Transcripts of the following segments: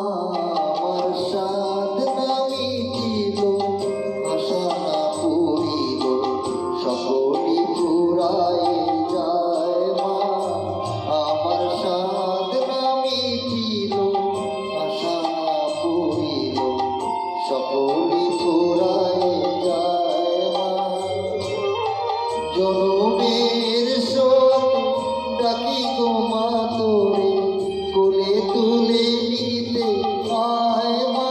আমার সাধ না মিটিল, আশা না পুরিল, সকলই ফুরায় যায় মা। আমার সাধ না মিটিল, আশা না পুরিল, সকলই ফুরায় যায় মা। জনমের শোক ডাকি গো মা তোরে, কোলে তুলে নিতে আয় মা।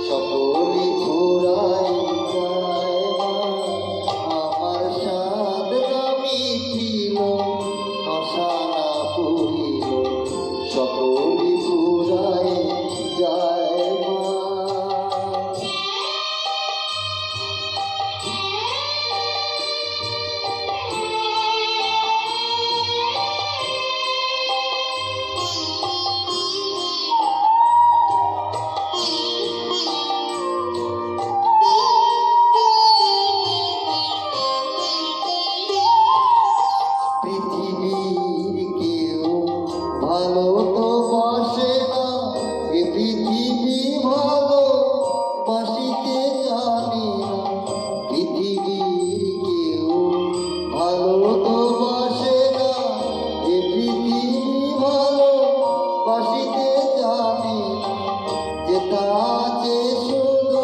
সকলে ফুরায় যায় মা। আমার সাধ না মিটিল, আশা না পুরিল, সকলে ফুরায় যায় মা। পৃথিবীর কেউ ভালো তো বাসে না, এ পৃথিবী ভালো বাসিতে জানে না। পৃথিবীর কেউ ভালো তো বাসে না, এ পৃথিবী ভালো বাসিতে জানে না। যেটা আছে শুধু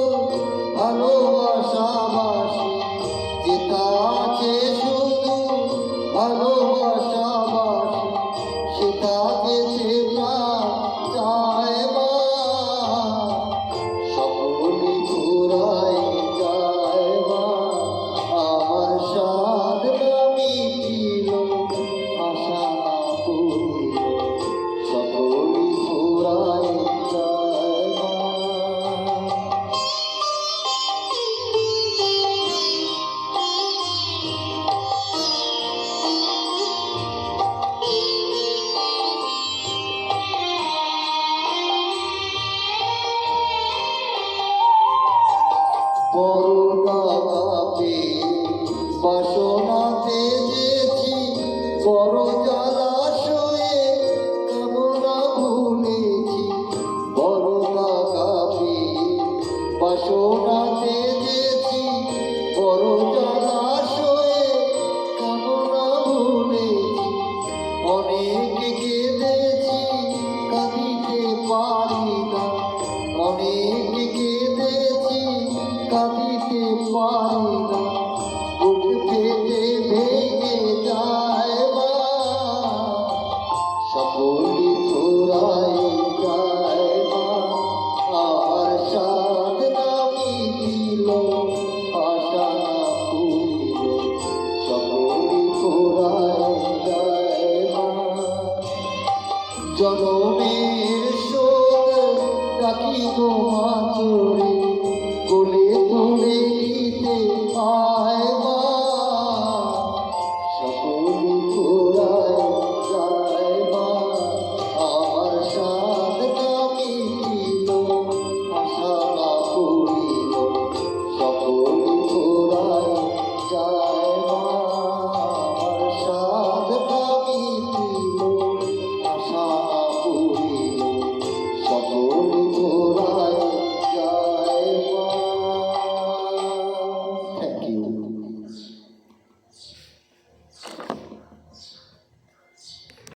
ভালোবাসাবাসি, যেটা আছে শুধু ভালোবাসাবাসি, সেটাকে যে প্রাণ চায় মা। সকলে ফুরায় যায় মা। আমার সাধ না মিটিল, আশা না পুরিল, সকলে ফুরায় যায় মা। বড় গাপে বাসনা তেজেছি, বড় জলাশয়ে কামনা ভুলেছি। বড় গাপে বাসনা তেজেছি, বড় জলাশয়ে কামনা ভুলেছি। অনেক কেঁদেছি কাঁদিতে পারি না, অনেক কেঁদেছি কাঁদিতে পারি না। বুক ফেটে ভেঙে যায় মা। সকলে ফুরায় যায় মা। আমার সাধ না মিটিল, আশা না পুরিল, সকলে ফুরায় যায় মা। জনমের শোক ডাকি গো মা তোরে,